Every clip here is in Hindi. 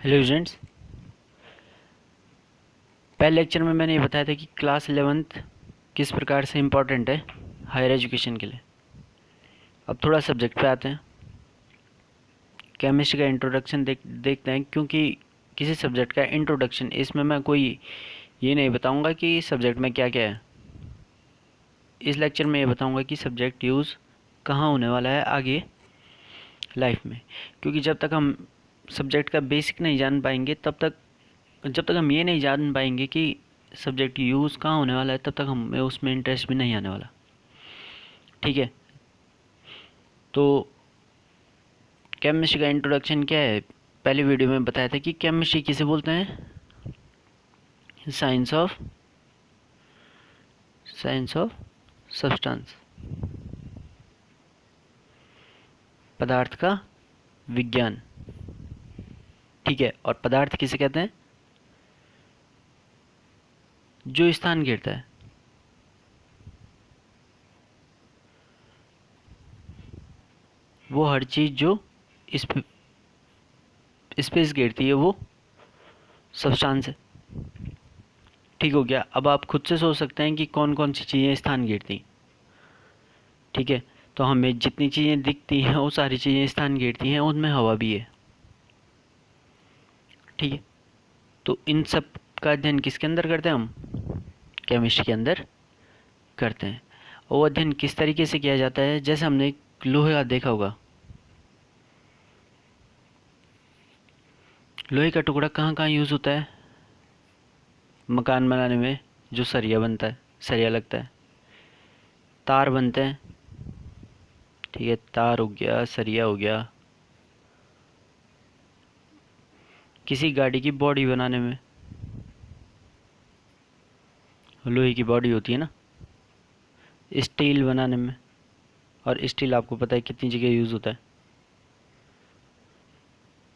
Hello students. पहले लेक्चर में मैंने ये बताया था कि क्लास 11th किस प्रकार से इम्पोर्टेंट है हायर एजुकेशन के लिए। अब थोड़ा सब्जेक्ट पे आते हैं। केमिस्ट्री का इंट्रोडक्शन देखते हैं, क्योंकि किसी सब्जेक्ट का इंट्रोडक्शन, इसमें मैं कोई ये नहीं बताऊंगा कि सब्जेक्ट में क्या क्या है। इस लेक्चर में ये बताऊंगा कि सब्जेक्ट यूज़ कहाँ होने वाला है आगे लाइफ में, क्योंकि जब तक हम सब्जेक्ट का बेसिक नहीं जान पाएंगे जब तक हम ये नहीं जान पाएंगे कि सब्जेक्ट यूज़ कहाँ होने वाला है, तब तक हमें उसमें इंटरेस्ट भी नहीं आने वाला। ठीक है, तो केमिस्ट्री का इंट्रोडक्शन क्या है। पहले वीडियो में बताया था कि केमिस्ट्री किसे बोलते हैं। साइंस ऑफ सब्सटेंस, पदार्थ का विज्ञान। ठीक है, और पदार्थ किसे कहते हैं? जो स्थान घेरता है, वो हर चीज़ जो स्पेस घेरती है वो सब्सटेंस है। ठीक हो गया। अब आप खुद से सोच सकते हैं कि कौन कौन सी चीज़ें स्थान घेरती। ठीक है, तो हमें जितनी चीज़ें दिखती हैं वो सारी चीज़ें स्थान घेरती हैं, उनमें हवा भी है। ठीक है, तो इन सब का अध्ययन किसके अंदर करते हैं हम? केमिस्ट्री के अंदर करते हैं। और वो अध्ययन किस तरीके से किया जाता है? जैसे हमने एक लोहे का देखा होगा। लोहे का टुकड़ा कहाँ कहाँ यूज़ होता है? मकान बनाने में जो सरिया बनता है, सरिया लगता है। तार बनते हैं। ठीक है, तार हो गया, सरिया हो गया। किसी गाड़ी की बॉडी बनाने में लोहे की बॉडी होती है ना। स्टील बनाने में, और स्टील आपको पता है कितनी जगह यूज़ होता है।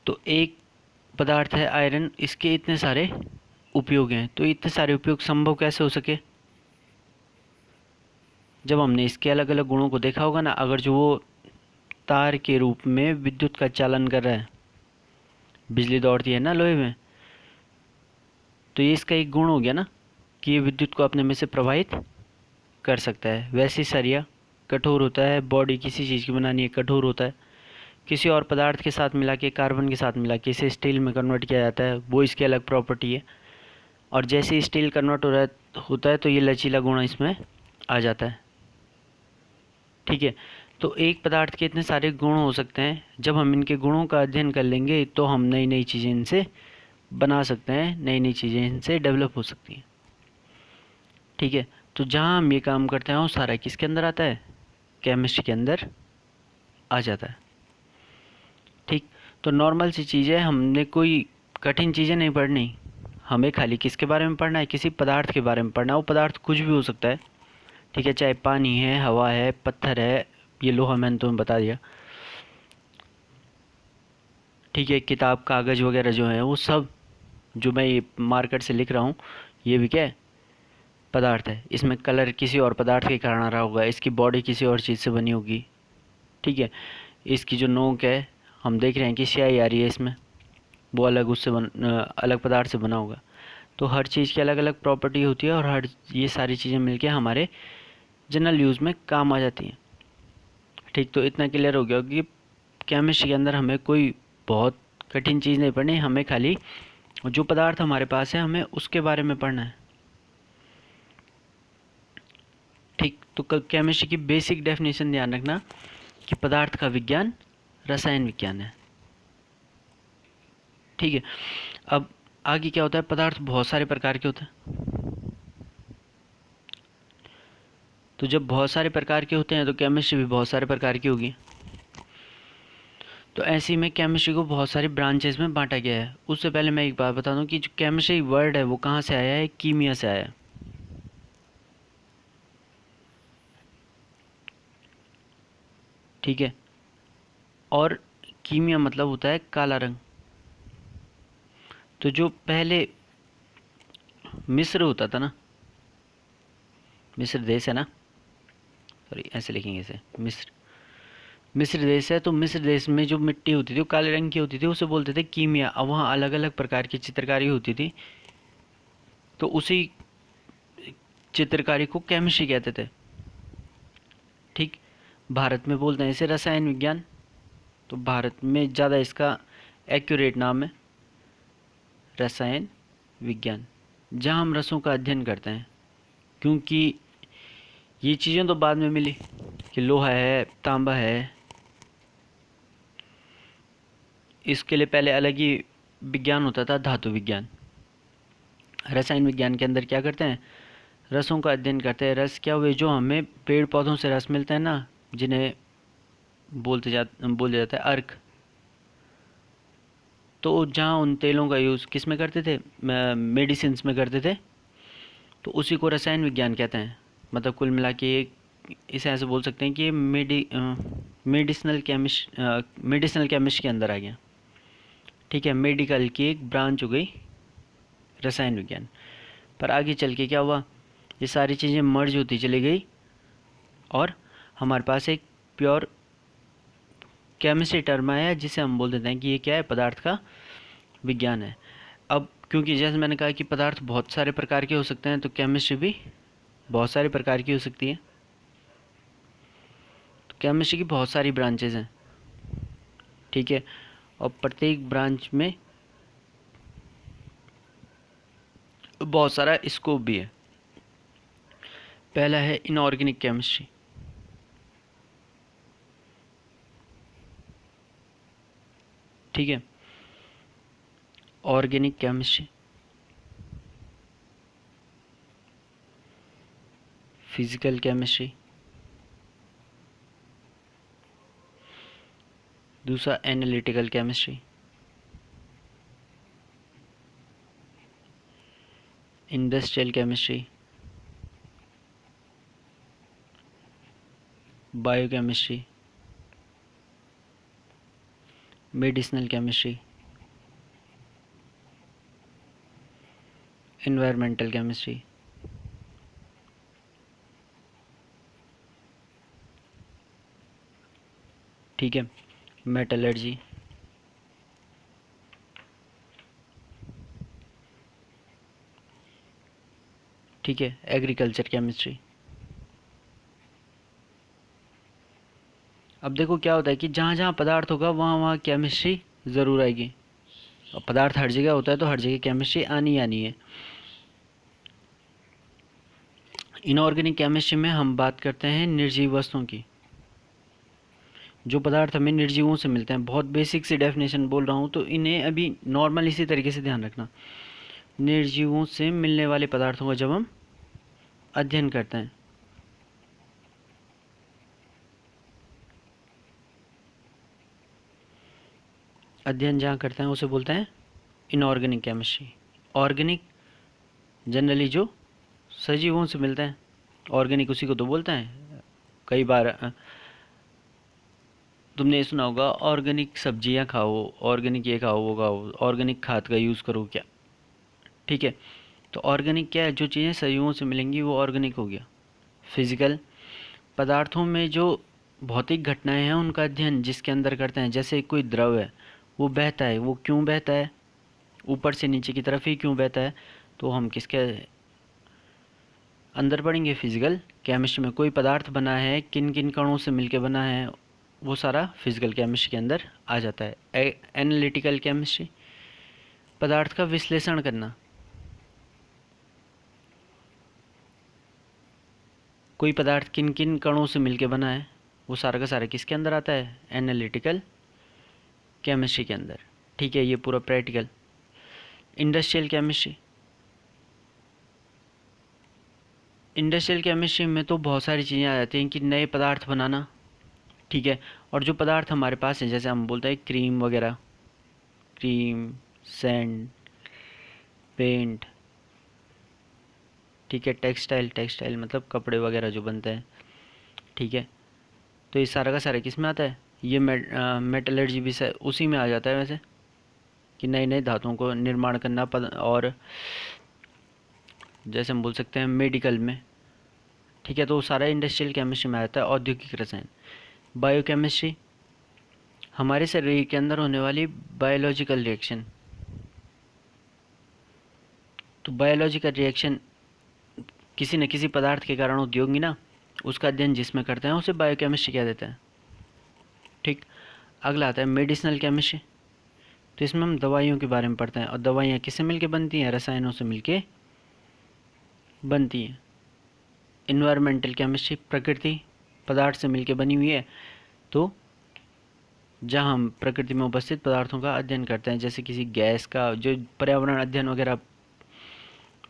तो एक पदार्थ है आयरन, इसके इतने सारे उपयोग हैं। तो इतने सारे उपयोग संभव कैसे हो सके? जब हमने इसके अलग अलग गुणों को देखा होगा ना। अगर जो वो तार के रूप में विद्युत का चालन कर रहा है, बिजली दौड़ती है ना लोहे में, तो ये इसका एक गुण हो गया ना कि ये विद्युत को अपने में से प्रवाहित कर सकता है। वैसे ही सरिया कठोर होता है, बॉडी किसी चीज़ की बनानी है कठोर होता है। किसी और पदार्थ के साथ मिला के, कार्बन के साथ मिला के इसे स्टील में कन्वर्ट किया जाता है, वो इसकी अलग प्रॉपर्टी है। और जैसे ही स्टील कन्वर्ट होता है तो ये लचीला गुण इसमें आ जाता है। ठीक है, तो एक पदार्थ के इतने सारे गुण हो सकते हैं। जब हम इनके गुणों का अध्ययन कर लेंगे तो हम नई नई चीज़ें इनसे बना सकते हैं, नई नई चीज़ें इनसे डेवलप हो सकती हैं। ठीक है, तो जहाँ हम ये काम करते हैं वो सारा किसके अंदर आता है? केमिस्ट्री के अंदर आ जाता है। ठीक, तो नॉर्मल सी चीज़ है, हमने कोई कठिन चीज़ें नहीं पढ़नी। हमें खाली किसके बारे में पढ़ना है? किसी पदार्थ के बारे में पढ़ना है। वो पदार्थ कुछ भी हो सकता है। ठीक है, चाहे पानी है, हवा है, पत्थर है, ये लोहा मैंने तुम्हें बता दिया। ठीक है, किताब, कागज़ वगैरह जो है वो सब, जो मैं ये मार्कर से लिख रहा हूँ, ये भी क्या है? पदार्थ है। इसमें कलर किसी और पदार्थ के कारण आ रहा होगा, इसकी बॉडी किसी और चीज़ से बनी होगी। ठीक है, इसकी जो नोक है, हम देख रहे हैं कि स्याही आ रही है इसमें, वो अलग पदार्थ से बना होगा। तो हर चीज़ की अलग अलग प्रॉपर्टी होती है, और ये सारी चीज़ें मिलके हमारे जनरल यूज़ में काम आ जाती हैं। ठीक, तो इतना क्लियर हो गया कि केमिस्ट्री के अंदर हमें कोई बहुत कठिन चीज़ नहीं पढ़नी, हमें खाली जो पदार्थ हमारे पास है हमें उसके बारे में पढ़ना है। ठीक, तो केमिस्ट्री की बेसिक डेफिनेशन ध्यान रखना कि पदार्थ का विज्ञान रसायन विज्ञान है। ठीक है, अब आगे क्या होता है? पदार्थ बहुत सारे प्रकार के होते हैं। तो जब बहुत सारे प्रकार के होते हैं तो केमिस्ट्री भी बहुत सारे प्रकार की होगी। तो ऐसे में केमिस्ट्री को बहुत सारी ब्रांचेस में बांटा गया है। उससे पहले मैं एक बात बता दूं कि जो केमिस्ट्री वर्ड है वो कहाँ से आया है? कीमिया से आया है। ठीक है, और कीमिया मतलब होता है काला रंग। तो जो पहले मिस्र होता था ना, मिस्र देश है ना, सॉरी ऐसे लिखेंगे इसे, मिस्र। मिस्र देश है तो मिस्र देश में जो मिट्टी होती थी वो काले रंग की होती थी, उसे बोलते थे कीमिया। अब वहाँ अलग अलग प्रकार की चित्रकारी होती थी, तो उसी चित्रकारी को केमिस्ट्री कहते थे। ठीक, भारत में बोलते हैं इसे रसायन विज्ञान। तो भारत में ज़्यादा इसका एक्यूरेट नाम है रसायन विज्ञान, जहाँ हम रसों का अध्ययन करते हैं। क्योंकि ये चीज़ें तो बाद में मिली कि लोहा है, तांबा है, इसके लिए पहले अलग ही विज्ञान होता था, धातु विज्ञान। रसायन विज्ञान के अंदर क्या करते हैं, रसों का अध्ययन करते हैं। रस क्या हुए, जो हमें पेड़ पौधों से रस मिलता है ना, जिन्हें बोला जाता है अर्क। तो जहाँ उन तेलों का यूज़ किस में करते थे, मेडिसिन्स में करते थे, तो उसी को रसायन विज्ञान कहते हैं। मतलब कुल मिला के इसे ऐसे बोल सकते हैं कि मेडिसिनल केमिस्ट के अंदर आ गया। ठीक है, मेडिकल की एक ब्रांच हो गई रसायन विज्ञान। पर आगे चल के क्या हुआ, ये सारी चीज़ें मर्ज होती चली गई और हमारे पास एक प्योर केमिस्ट्री टर्म आया जिसे हम बोल देते हैं कि ये क्या है, पदार्थ का विज्ञान है। अब क्योंकि जैसे मैंने कहा कि पदार्थ बहुत सारे प्रकार के हो सकते हैं, तो केमिस्ट्री भी बहुत सारे प्रकार की हो सकती है। तो केमिस्ट्री की बहुत सारी ब्रांचेज हैं। ठीक है, और प्रत्येक ब्रांच में बहुत सारा स्कोप भी है। पहला है इनऑर्गेनिक केमिस्ट्री। ठीक है, ऑर्गेनिक केमिस्ट्री, फिजिकल केमिस्ट्री, दूसरा analytical chemistry, industrial chemistry, biochemistry, medicinal chemistry, environmental chemistry, ठीक है, मेटलर्जी, ठीक है, एग्रीकल्चर केमिस्ट्री। अब देखो क्या होता है कि जहाँ जहाँ पदार्थ होगा वहाँ वहाँ केमिस्ट्री ज़रूर आएगी। और पदार्थ हर जगह होता है तो हर जगह केमिस्ट्री आनी आनी है। इनऑर्गेनिक केमिस्ट्री में हम बात करते हैं निर्जीव वस्तुओं की। जो पदार्थ हमें निर्जीवों से मिलते हैं, बहुत बेसिक सी डेफिनेशन बोल रहा हूँ तो इन्हें अभी नॉर्मल इसी तरीके से ध्यान रखना। निर्जीवों से मिलने वाले पदार्थों का जब हम अध्ययन करते हैं, अध्ययन जहाँ करते हैं उसे बोलते हैं इनऑर्गेनिक केमिस्ट्री। ऑर्गेनिक जनरली जो सजीवों से मिलते हैं, ऑर्गेनिक उसी को तो बोलते हैं। कई बार तुमने ये सुना होगा ऑर्गेनिक सब्जियां खाओ, ऑर्गेनिक ये खाओ, वो खाओ, ऑर्गेनिक खाद का यूज़ करो क्या। ठीक है, तो ऑर्गेनिक क्या है, जो चीज़ें सजीवों से मिलेंगी वो ऑर्गेनिक हो गया। फिजिकल, पदार्थों में जो भौतिक घटनाएं हैं उनका अध्ययन जिसके अंदर करते हैं। जैसे कोई द्रव है, वो बहता है, वो क्यों बहता है, ऊपर से नीचे की तरफ ही क्यों बहता है, तो हम किसके अंदर पढ़ेंगे, फिजिकल केमिस्ट्री में। कोई पदार्थ बना है, किन किन कणों से मिलके बना है, वो सारा फिजिकल केमिस्ट्री के अंदर आ जाता है। एनालिटिकल केमिस्ट्री, पदार्थ का विश्लेषण करना। कोई पदार्थ किन किन कणों से मिलके बना है, वो सारा का सारा किसके अंदर आता है, एनालिटिकल केमिस्ट्री के अंदर। ठीक है, ये पूरा practical. Industrial chemistry, industrial chemistry में तो बहुत सारी चीज़ें आ जाती हैं कि नए पदार्थ बनाना। ठीक है, और जो पदार्थ हमारे पास हैं, जैसे हम बोलते हैं क्रीम वगैरह, क्रीम, सैंड, पेंट, ठीक है, टेक्सटाइल मतलब कपड़े वगैरह जो बनते हैं। ठीक है, तो ये सारा का सारा किस में आता है, ये मेटलर्जी भी उसी में आ जाता है वैसे, कि नए नए धातुओं को निर्माण करना। और जैसे हम बोल सकते हैं मेडिकल में। ठीक है, तो वो सारा इंडस्ट्रियल केमिस्ट्री में आता है। औद्योगिक रसायन, बायोकेमिस्ट्री, हमारे शरीर के अंदर होने वाली बायोलॉजिकल रिएक्शन। तो बायोलॉजिकल रिएक्शन किसी न किसी पदार्थ के कारण होती होगी ना, उसका अध्ययन जिसमें करते हैं उसे बायोकेमिस्ट्री कह देते हैं। ठीक, अगला आता है मेडिसिनल केमिस्ट्री। तो इसमें हम दवाइयों के बारे में पढ़ते हैं, और दवाइयाँ किससे मिलके बनती हैं? रसायनों से मिलके बनती हैं। इन्वायरमेंटल केमिस्ट्री, प्रकृति पदार्थ से मिलके बनी हुई है। तो जहाँ हम प्रकृति में उपस्थित पदार्थों का अध्ययन करते हैं, जैसे किसी गैस का, जो पर्यावरण अध्ययन वगैरह,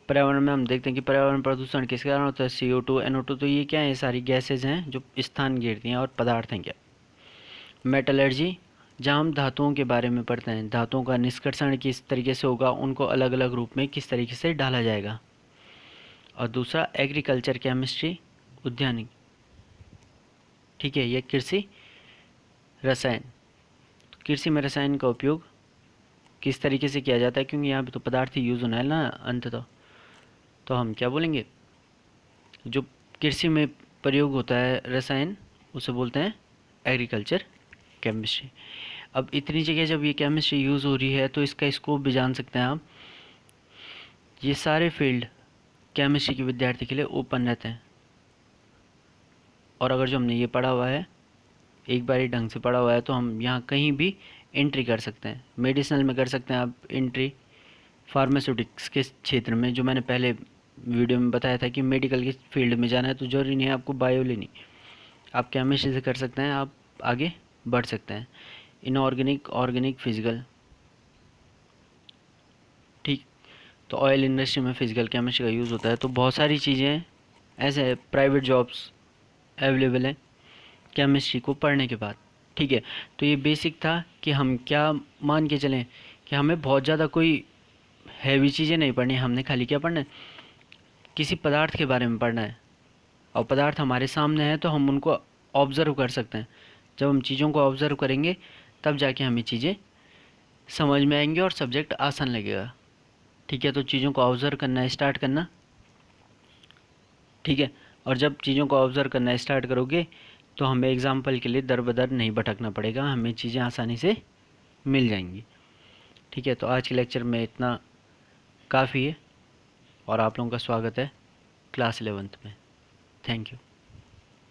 पर्यावरण में हम देखते हैं कि पर्यावरण प्रदूषण किस कारण होता है? CO2, NO2। तो ये क्या है? ये सारी गैसेज हैं जो स्थान घेरती हैं, और पदार्थ हैं क्या? मेटलर्जी, जहाँ हम धातुओं के बारे में पढ़ते हैं, धातुओं का निष्कर्षण किस तरीके से होगा, उनको अलग अलग रूप में किस तरीके से ढाला जाएगा। और दूसरा एग्रीकल्चर केमिस्ट्री, उद्यानिक। ठीक है, ये कृषि रसायन। कृषि में रसायन का उपयोग किस तरीके से किया जाता है, क्योंकि यहाँ पे तो पदार्थ ही यूज़ होना है ना अंततः। तो हम क्या बोलेंगे? जो कृषि में प्रयोग होता है रसायन, उसे बोलते हैं एग्रीकल्चर केमिस्ट्री। अब इतनी जगह जब ये केमिस्ट्री यूज़ हो रही है तो इसका स्कोप भी जान सकते हैं आप। ये सारे फील्ड केमिस्ट्री के विद्यार्थी के लिए ओपन रहते हैं, और अगर जो हमने ये पढ़ा हुआ है, एक बार ही ढंग से पढ़ा हुआ है, तो हम यहाँ कहीं भी एंट्री कर सकते हैं। मेडिसिनल में कर सकते हैं आप एंट्री, फार्मास्यूटिक्स के क्षेत्र में, जो मैंने पहले वीडियो में बताया था कि मेडिकल की फील्ड में जाना है तो जरूरी नहीं है आपको बायो लेनी, आप केमिस्ट्री से कर सकते हैं, आप आगे बढ़ सकते हैं। Inorganic, organic, physical. ठीक, तो ऑयल इंडस्ट्री में फिजिकल केमिस्ट्री का यूज़ होता है। तो बहुत सारी चीज़ें ऐसे प्राइवेट जॉब्स अवेलेबल हैं केमिस्ट्री को पढ़ने के बाद। ठीक है, तो ये बेसिक था कि हम क्या मान के चलें कि हमें बहुत ज़्यादा कोई हैवी चीज़ें नहीं पढ़नी, हमने खाली क्या पढ़ना है? किसी पदार्थ के बारे में पढ़ना है, और पदार्थ हमारे सामने है तो हम उनको ऑब्ज़र्व कर सकते हैं। जब हम चीज़ों को ऑब्ज़र्व करेंगे तब जाके हमें चीज़ें समझ में आएंगी और सब्जेक्ट आसान लगेगा। ठीक है, तो चीज़ों को ऑब्ज़र्व करना स्टार्ट करना। ठीक है, और जब चीज़ों को ऑब्ज़र्व करना स्टार्ट करोगे तो हमें एग्जाम्पल के लिए दर बदर नहीं भटकना पड़ेगा, हमें चीज़ें आसानी से मिल जाएंगी। ठीक है, तो आज के लेक्चर में इतना काफ़ी है, और आप लोगों का स्वागत है क्लास 11th में। Thank you.